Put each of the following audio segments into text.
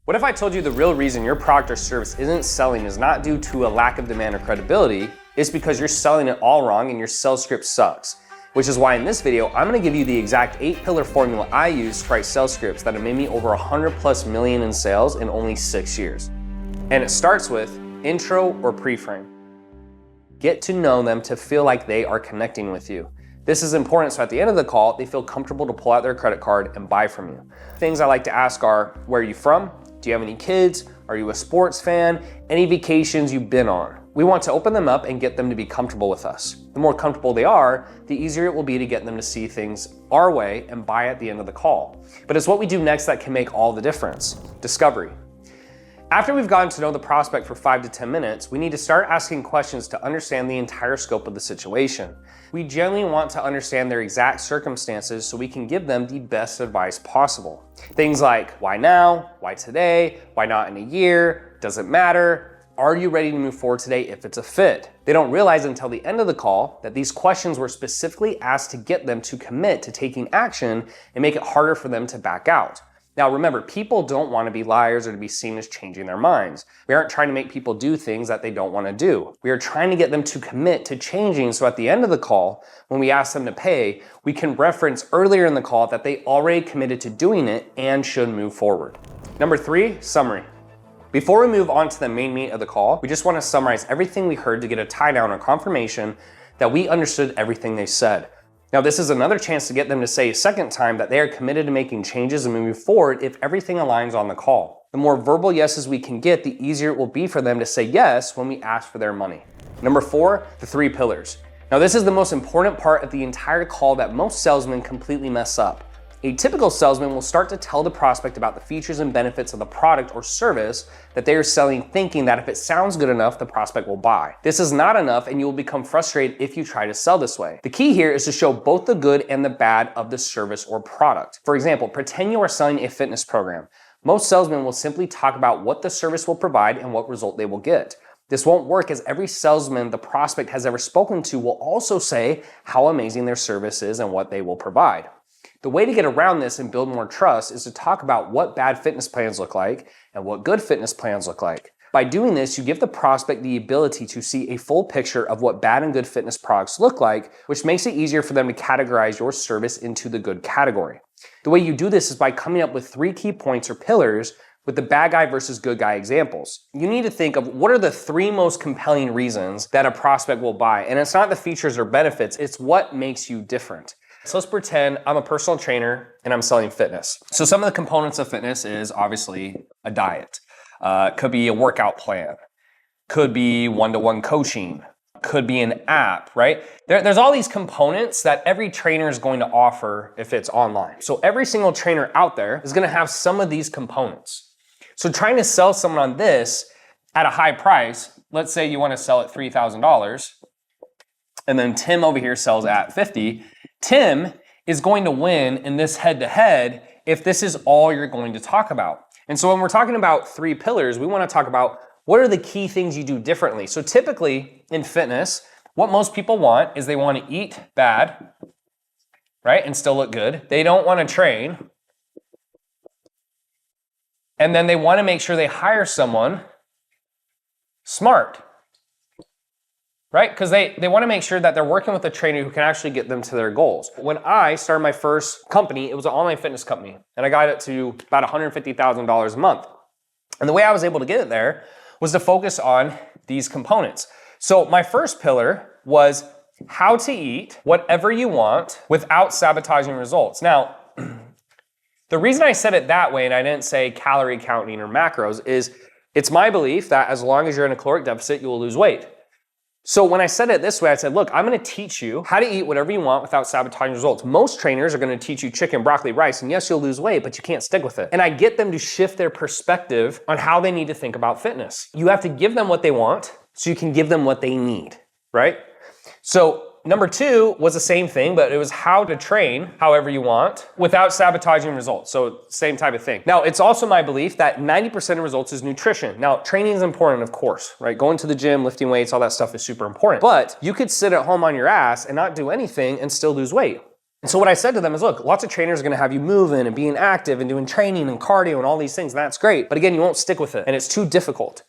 What if I told you the real reason your product or service isn't selling is not due to a lack of demand or credibility, it's because you're selling it all wrong and your sales script sucks. Which is why in this video, I'm gonna give you the exact 8-pillar formula I use to write sales scripts that have made me over 100+ million in sales in only 6 years. And it starts with intro or pre-frame. Get to know them to feel like they are connecting with you. This is important so at the end of the call, they feel comfortable to pull out their credit card and buy from you. Things I like to ask are, where are you from? Do you have any kids? Are you a sports fan? Any vacations you've been on? We want to open them up and get them to be comfortable with us. The more comfortable they are, the easier it will be to get them to see things our way and buy at the end of the call. But it's what we do next that can make all the difference. Discovery. After we've gotten to know the prospect for 5 to 10 minutes, we need to start asking questions to understand the entire scope of the situation. We generally want to understand their exact circumstances so we can give them the best advice possible. Things like, why now? Why today? Why not in a year? Does it matter? Are you ready to move forward today if it's a fit? They don't realize until the end of the call that these questions were specifically asked to get them to commit to taking action and make it harder for them to back out. Now remember, people don't want to be liars or to be seen as changing their minds. We aren't trying to make people do things that they don't want to do. We are trying to get them to commit to changing so at the end of the call, when we ask them to pay, we can reference earlier in the call that they already committed to doing it and should move forward. Number 3, summary. Before we move on to the main meat of the call, we just want to summarize everything we heard to get a tie down or confirmation that we understood everything they said. Now, this is another chance to get them to say a second time that they are committed to making changes and moving forward if everything aligns on the call. The more verbal yeses we can get, the easier it will be for them to say yes when we ask for their money. Number 4, the 3 pillars. Now, this is the most important part of the entire call that most salesmen completely mess up. A typical salesman will start to tell the prospect about the features and benefits of the product or service that they are selling, thinking that if it sounds good enough, the prospect will buy. This is not enough and you will become frustrated if you try to sell this way. The key here is to show both the good and the bad of the service or product. For example, pretend you are selling a fitness program. Most salesmen will simply talk about what the service will provide and what result they will get. This won't work as every salesman the prospect has ever spoken to will also say how amazing their service is and what they will provide. The way to get around this and build more trust is to talk about what bad fitness plans look like and what good fitness plans look like. By doing this, you give the prospect the ability to see a full picture of what bad and good fitness products look like, which makes it easier for them to categorize your service into the good category. The way you do this is by coming up with 3 key points or pillars with the bad guy versus good guy examples. You need to think of what are the 3 most compelling reasons that a prospect will buy. And it's not the features or benefits, it's what makes you different. So let's pretend I'm a personal trainer and I'm selling fitness. So some of the components of fitness is obviously a diet. Could be a workout plan. Could be one-to-one coaching. Could be an app, right? There's all these components that every trainer is going to offer if it's online. So every single trainer out there is going to have some of these components. So trying to sell someone on this at a high price, let's say you want to sell at $3,000, and then Tim over here sells at $50,000. Tim is going to win in this head-to-head if this is all you're going to talk about. And so when we're talking about 3 pillars, we want to talk about what are the key things you do differently. So typically in fitness, what most people want is they want to eat bad, right, and still look good. They don't want to train. And then they want to make sure they hire someone smart. Right? Because they want to make sure that they're working with a trainer who can actually get them to their goals. When I started my first company, it was an online fitness company, and I got it to about $150,000 a month. And the way I was able to get it there was to focus on these components. So my first pillar was how to eat whatever you want without sabotaging results. Now, the reason I said it that way and I didn't say calorie counting or macros is it's my belief that as long as you're in a caloric deficit, you will lose weight. So when I said it this way, I said, look, I'm going to teach you how to eat whatever you want without sabotaging results. Most trainers are going to teach you chicken, broccoli, rice, and yes, you'll lose weight, but you can't stick with it. And I get them to shift their perspective on how they need to think about fitness. You have to give them what they want so you can give them what they need, right? So number 2 was the same thing, but it was how to train however you want without sabotaging results. So same type of thing. Now, it's also my belief that 90% of results is nutrition. Now, training is important, of course, right? Going to the gym, lifting weights, all that stuff is super important. But you could sit at home on your ass and not do anything and still lose weight. And so what I said to them is, look, lots of trainers are gonna have you moving and being active and doing training and cardio and all these things, and that's great. But again, you won't stick with it and it's too difficult.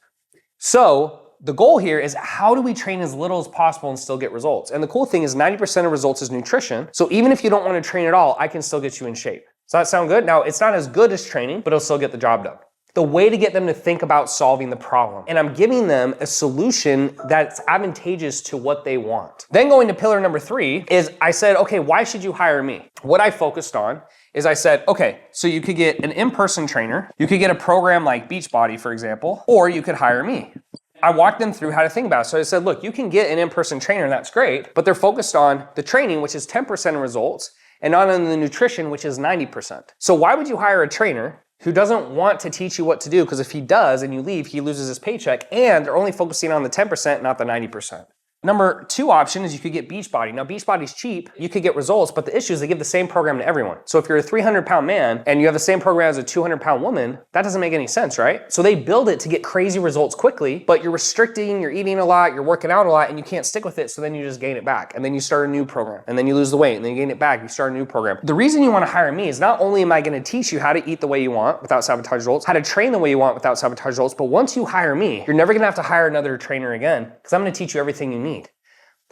So the goal here is how do we train as little as possible and still get results? And the cool thing is 90% of results is nutrition. So even if you don't wanna train at all, I can still get you in shape. Does that sound good? Now, it's not as good as training, but it'll still get the job done. The way to get them to think about solving the problem. And I'm giving them a solution that's advantageous to what they want. Then going to pillar number 3 is I said, okay, why should you hire me? What I focused on is I said, okay, so you could get an in-person trainer, you could get a program like Beachbody, for example, or you could hire me. I walked them through how to think about it. So I said, look, you can get an in-person trainer, and that's great, but they're focused on the training, which is 10% of results, and not on the nutrition, which is 90%. So why would you hire a trainer who doesn't want to teach you what to do? Because if he does and you leave, he loses his paycheck, and they're only focusing on the 10%, not the 90%. Number 2 option is you could get Beachbody. Now Beachbody's cheap, you could get results, but the issue is they give the same program to everyone. So if you're a 300-pound man and you have the same program as a 200-pound woman, that doesn't make any sense, right? So they build it to get crazy results quickly, but you're restricting, you're eating a lot, you're working out a lot, and you can't stick with it, so then you just gain it back. And then you start a new program, and then you lose the weight, and then you gain it back, you start a new program. The reason you wanna hire me is not only am I gonna teach you how to eat the way you want without sabotage results, how to train the way you want without sabotage results, but once you hire me, you're never gonna have to hire another trainer again, because I'm gonna teach you everything you need.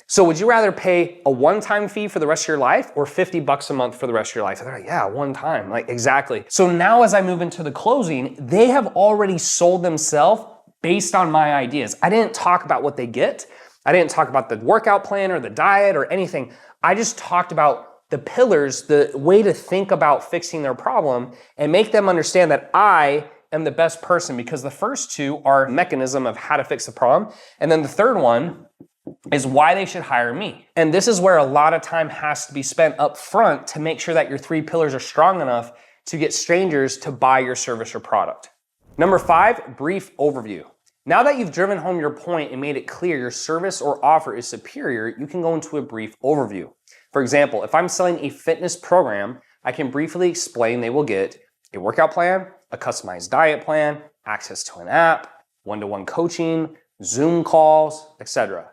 So would you rather pay a one-time fee for the rest of your life or $50 a month for the rest of your life? And they're like, yeah, one time, like exactly. So now as I move into the closing, they have already sold themselves based on my ideas. I didn't talk about what they get. I didn't talk about the workout plan or the diet or anything. I just talked about the pillars, the way to think about fixing their problem and make them understand that I am the best person, because the first 2 are a mechanism of how to fix the problem. And then the third one is why they should hire me. And this is where a lot of time has to be spent up front to make sure that your 3 pillars are strong enough to get strangers to buy your service or product. Number 5, brief overview. Now that you've driven home your point and made it clear your service or offer is superior, you can go into a brief overview. For example, if I'm selling a fitness program, I can briefly explain they will get a workout plan, a customized diet plan, access to an app, one-to-one coaching, Zoom calls, etc.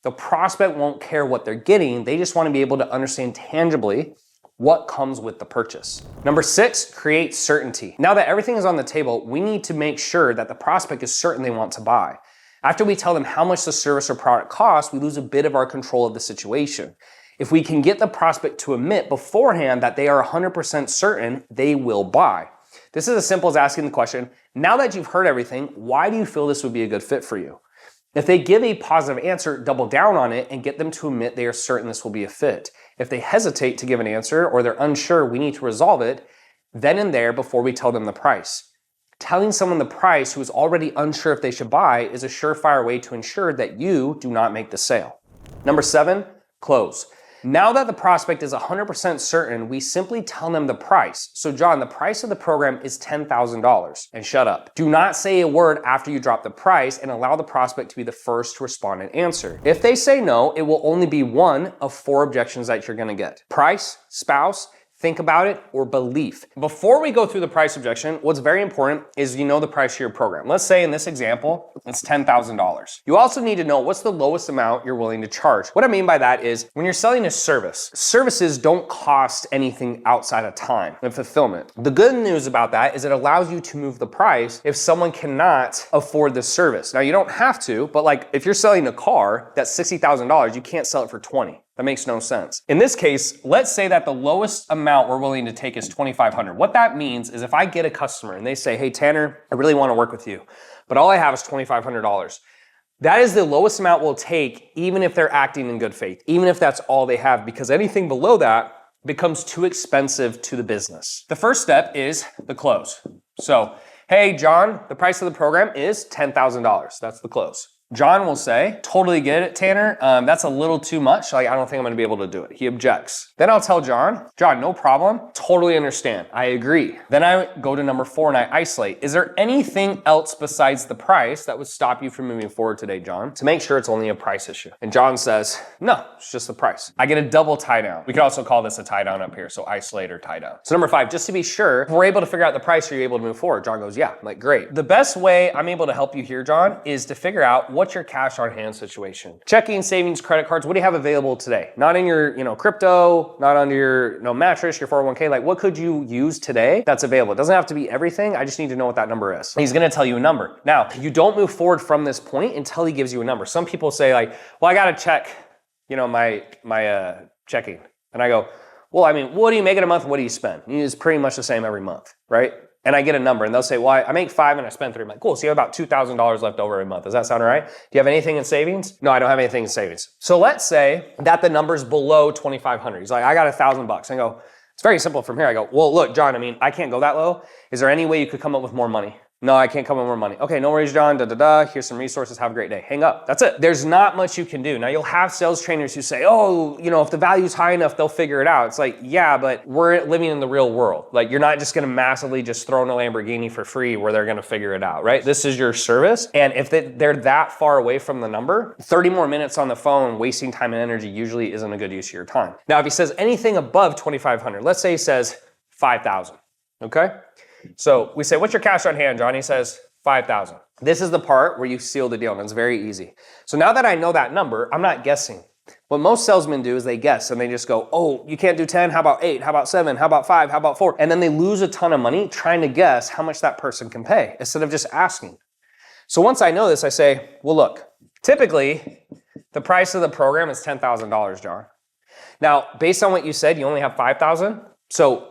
The prospect won't care what they're getting. They just want to be able to understand tangibly what comes with the purchase. Number 6, create certainty. Now that everything is on the table, we need to make sure that the prospect is certain they want to buy. After we tell them how much the service or product costs, we lose a bit of our control of the situation. If we can get the prospect to admit beforehand that they are 100% certain, they will buy. This is as simple as asking the question, now that you've heard everything, why do you feel this would be a good fit for you? If they give a positive answer, double down on it and get them to admit they are certain this will be a fit. If they hesitate to give an answer or they're unsure, we need to resolve it then and there before we tell them the price. Telling someone the price who is already unsure if they should buy is a surefire way to ensure that you do not make the sale. Number 7, close. Now that the prospect is 100% certain, we simply tell them the price. So John, the price of the program is $10,000, and shut up. Do not say a word after you drop the price and allow the prospect to be the first to respond and answer. If they say no, it will only be one of 4 objections that you're gonna get. Price, spouse, think about it, or belief. Before we go through the price objection, what's very important is you know the price of your program. Let's say in this example, it's $10,000. You also need to know what's the lowest amount you're willing to charge. What I mean by that is when you're selling a service, services don't cost anything outside of time and fulfillment. The good news about that is it allows you to move the price if someone cannot afford the service. Now you don't have to, but like if you're selling a car that's $60,000, you can't sell it for 20. That makes no sense. In this case, let's say that the lowest amount we're willing to take is $2,500. What that means is if I get a customer and they say, hey Tanner, I really want to work with you, but all I have is $2,500. That is the lowest amount we'll take even if they're acting in good faith, even if that's all they have, because anything below that becomes too expensive to the business. The first step is the close. So, hey John, the price of the program is $10,000. That's the close. John will say, totally get it, Tanner. That's a little too much. Like, I don't think I'm gonna be able to do it. He objects. Then I'll tell John, no problem. Totally understand. I agree. Then I go to number 4 and I isolate. Is there anything else besides the price that would stop you from moving forward today, John? To make sure it's only a price issue. And John says, no, it's just the price. I get a double tie down. We could also call this a tie down up here. So isolate or tie down. So number 5, just to be sure, if we're able to figure out the price, are you able to move forward? John goes, yeah. I'm like, great. The best way I'm able to help you here, John, is to figure out what what's your cash on hand situation? Checking, savings, credit cards, what do you have available today? Not in your, crypto, not under your, mattress, your 401k, like what could you use today that's available? It doesn't have to be everything. I just need to know what that number is. He's gonna tell you a number. Now, you don't move forward from this point until he gives you a number. Some people say like, well, I gotta check, my checking. And I go, well, I mean, what do you make in a month? What do you spend? It's pretty much the same every month, right? And I get a number and they'll say, well, I make 5 and I spend 3. I'm like, cool, so you have about $2,000 left over a month. Does that sound all right? Do you have anything in savings? No, I don't have anything in savings. So let's say that the number's below 2,500. He's like, I got $1,000. I go, it's very simple from here. I go, well, look, John, I mean, I can't go that low. Is there any way you could come up with more money? No, I can't come up with more money. Okay, no worries, John, Here's some resources, have a great day. Hang up, that's it. There's not much you can do. Now you'll have sales trainers who say, oh, if the value's high enough, they'll figure it out. It's like, yeah, but we're living in the real world. Like you're not just gonna massively just throw in a Lamborghini for free where they're gonna figure it out, right? This is your service. And if they're that far away from the number, 30 more minutes on the phone, wasting time and energy usually isn't a good use of your time. Now, if he says anything above 2,500, let's say he says 5,000, okay? So we say, what's your cash on hand, John? He says, 5,000. This is the part where you seal the deal, and it's very easy. So now that I know that number, I'm not guessing. What most salesmen do is they guess and they just go, oh, you can't do 10, how about 8, how about 7, how about 5, how about 4? And then they lose a ton of money trying to guess how much that person can pay instead of just asking. So once I know this, I say, well, look, typically the price of the program is $10,000, John. Now, based on what you said, you only have 5,000. So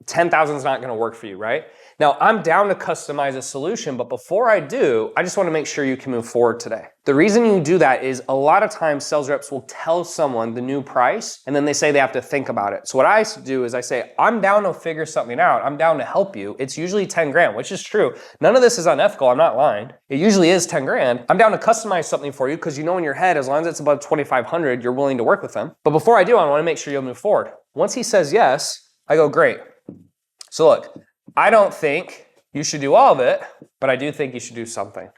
10,000 is not going to work for you, right? Now, I'm down to customize a solution, but before I do, I just want to make sure you can move forward today. The reason you do that is a lot of times sales reps will tell someone the new price and then they say they have to think about it. So what I do is I say, I'm down to figure something out. I'm down to help you. It's usually 10 grand, which is true. None of this is unethical. I'm not lying. It usually is 10 grand. I'm down to customize something for you because you know in your head, as long as it's above 2,500, you're willing to work with them. But before I do, I want to make sure you'll move forward. Once he says yes, I go, great. So look, I don't think you should do all of it, but I do think you should do something.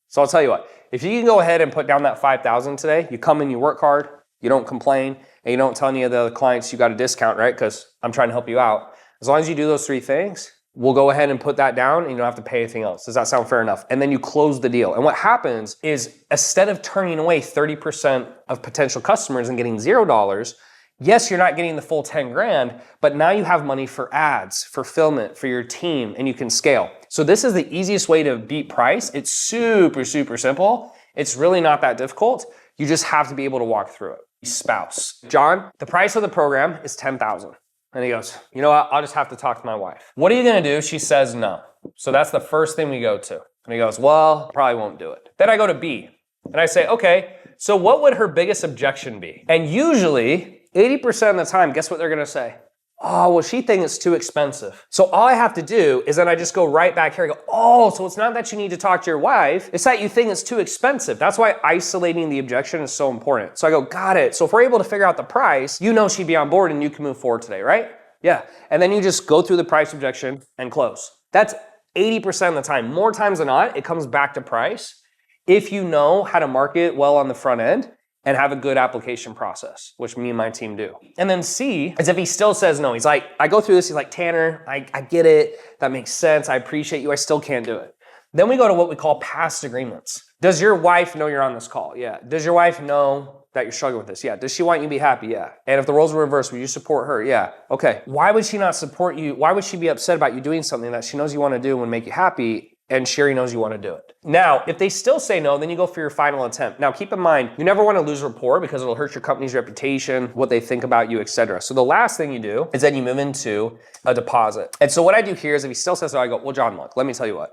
So I'll tell you what, if you can go ahead and put down that 5,000 today, you come in, you work hard, you don't complain, and you don't tell any of the other clients you got a discount, right? Because I'm trying to help you out. As long as you do those 3 things, we'll go ahead and put that down and you don't have to pay anything else. Does that sound fair enough? And then you close the deal. And what happens is instead of turning away 30% of potential customers and getting $0, yes, you're not getting the full 10 grand, but now you have money for ads, fulfillment, for your team, and you can scale. So this is the easiest way to beat price. It's super, super simple. It's really not that difficult. You just have to be able to walk through it. Spouse. John, the price of the program is 10,000. And he goes, you know what? I'll just have to talk to my wife. What are you gonna do? She says no. So that's the first thing we go to. And he goes, well, probably won't do it. Then I go to B and I say, okay, so what would her biggest objection be? And usually 80% of the time, guess what they're gonna say? Oh, well, she thinks it's too expensive. So all I have to do is then I just go right back here and go, oh, so it's not that you need to talk to your wife, it's that you think it's too expensive. That's why isolating the objection is so important. So I go, got it. So if we're able to figure out the price, you know she'd be on board and you can move forward today, right? Yeah. And then you just go through the price objection and close. That's 80% of the time. More times than not, it comes back to price if you know how to market well on the front end and have a good application process, which me and my team do. And then C is if he still says no. He's like, I go through this, he's like, Tanner, I get it. That makes sense. I appreciate you. I still can't do it. Then we go to what we call past agreements. Does your wife know you're on this call? Yeah. Does your wife know that you're struggling with this? Yeah. Does she want you to be happy? Yeah. And if the roles were reversed, would you support her? Yeah. Okay. Why would she not support you? Why would she be upset about you doing something that she knows you want to do and would make you happy? And Sherry knows you want to do it. Now, if they still say no, then you go for your final attempt. Now, keep in mind, you never want to lose rapport because it'll hurt your company's reputation, what they think about you, etc. So the last thing you do is then you move into a deposit. And so what I do here is if he still says no, I go, well, John, look, let me tell you what.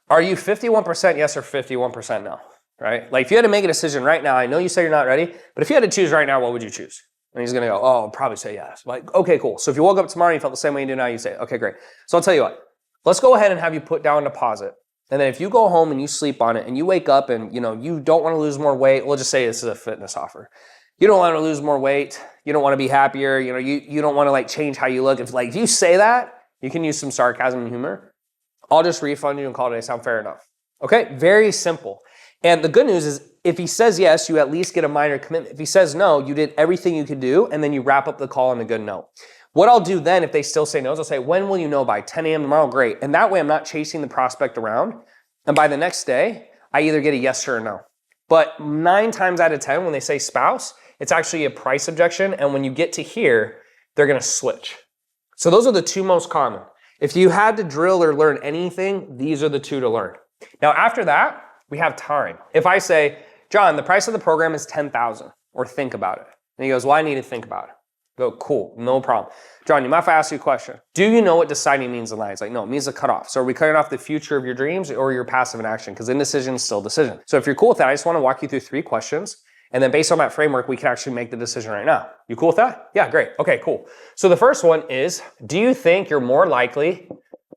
Are you 51% yes or 51% no? Right? Like if you had to make a decision right now, I know you say you're not ready, but if you had to choose right now, what would you choose? And he's gonna go, oh, I'll probably say yes. Like, okay, cool. So if you woke up tomorrow and you felt the same way you do now, you say, okay, great. So I'll tell you what, let's go ahead and have you put down a deposit. And then if you go home and you sleep on it and you wake up and you don't want to lose more weight, we'll just say this is a fitness offer. You don't want to lose more weight. You don't want to be happier. You don't want to like change how you look. If you say that, you can use some sarcasm and humor. I'll just refund you and call it a day. Sound fair enough? Okay, very simple. And the good news is if he says yes, you at least get a minor commitment. If he says no, you did everything you could do and then you wrap up the call on a good note. What I'll do then, if they still say no, I'll say, when will you know by? 10 a.m. tomorrow? Great. And that way I'm not chasing the prospect around. And by the next day, I either get a yes or a no. But 9 times out of 10, when they say spouse, it's actually a price objection. And when you get to here, they're gonna switch. So those are the 2 most common. If you had to drill or learn anything, these are the 2 to learn. Now, after that, we have time. If I say, John, the price of the program is $10,000, or think about it. And he goes, well, I need to think about it. I go, cool, no problem. John, you mind if I ask you a question? Do you know what deciding means in life? It's like, no, it means a cutoff. So are we cutting off the future of your dreams or your passive inaction? Because indecision is still decision. So if you're cool with that, I just want to walk you through 3 questions. And then based on that framework, we can actually make the decision right now. You cool with that? Yeah, great. Okay, cool. So the first one is, do you think you're more likely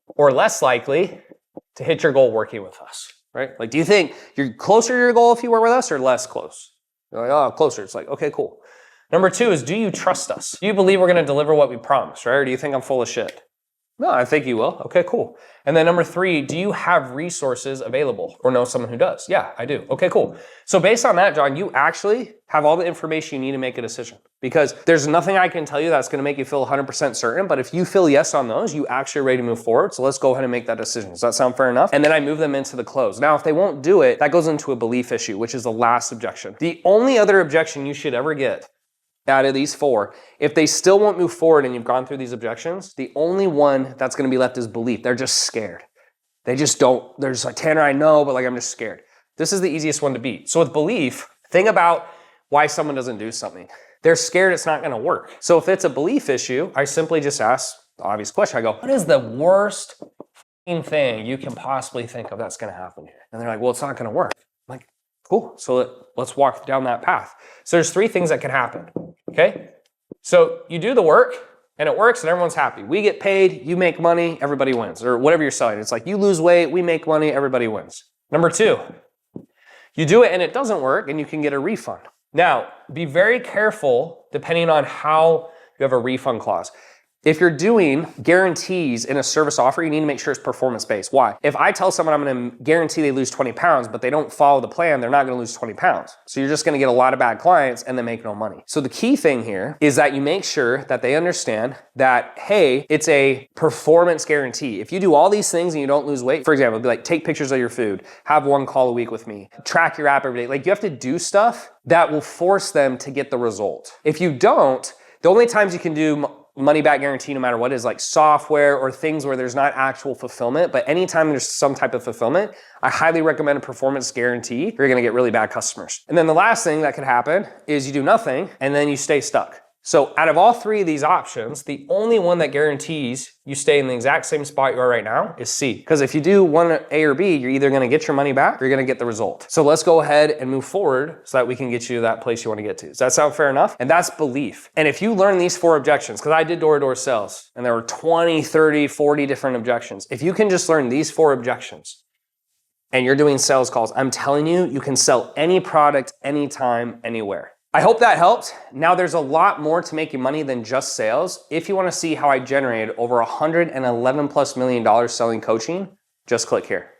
or less likely to hit your goal working with us, right? Like, do you think you're closer to your goal if you work with us or less close? You're like, oh, closer. It's like, okay, cool. Number 2 is, do you trust us? Do you believe we're going to deliver what we promised, right? Or do you think I'm full of shit? No, I think you will. Okay, cool. And then number 3, do you have resources available or know someone who does? Yeah, I do. Okay, cool. So based on that, John, you actually have all the information you need to make a decision, because there's nothing I can tell you that's going to make you feel 100% certain. But if you feel yes on those, you actually are ready to move forward. So let's go ahead and make that decision. Does that sound fair enough? And then I move them into the close. Now, if they won't do it, that goes into a belief issue, which is the last objection. The only other objection you should ever get out of these 4, if they still won't move forward and you've gone through these objections, the only one that's going to be left is belief. They're just scared. They just don't, they're just like, Tanner, I know, but like, I'm just scared. This is the easiest one to beat. So with belief, think about why someone doesn't do something. They're scared it's not going to work. So if it's a belief issue, I simply just ask the obvious question. I go, what is the worst thing you can possibly think of that's going to happen here? And they're like, well, it's not going to work. I'm like, cool. So let's walk down that path. So there's 3 things that can happen. Okay. So you do the work and it works and everyone's happy. We get paid, you make money, everybody wins, or whatever you're selling. It's like you lose weight, we make money, everybody wins. Number 2, you do it and it doesn't work and you can get a refund. Now, be very careful depending on how you have a refund clause. If you're doing guarantees in a service offer, you need to make sure it's performance-based. Why? If I tell someone I'm going to guarantee they lose 20 pounds, but they don't follow the plan, they're not going to lose 20 pounds. So you're just going to get a lot of bad clients and they make no money. So the key thing here is that you make sure that they understand that, hey, it's a performance guarantee. If you do all these things and you don't lose weight, for example, it'd be like, take pictures of your food, have 1 call a week with me, track your app every day. Like, you have to do stuff that will force them to get the result. If you don't, the only times you can do money back guarantee, no matter what, is like software or things where there's not actual fulfillment. But anytime there's some type of fulfillment, I highly recommend a performance guarantee. You're going to get really bad customers. And then the last thing that could happen is you do nothing and then you stay stuck. So out of all 3 of these options, the only one that guarantees you stay in the exact same spot you are right now is C. Because if you do one A or B, you're either going to get your money back or you're going to get the result. So let's go ahead and move forward so that we can get you to that place you want to get to. Does that sound fair enough? And that's belief. And if you learn these 4 objections, because I did door-to-door sales and there were 20, 30, 40 different objections. If you can just learn these 4 objections and you're doing sales calls, I'm telling you, you can sell any product, anytime, anywhere. I hope that helped. Now there's a lot more to making money than just sales. If you want to see how I generated over $111+ million selling coaching, just click here.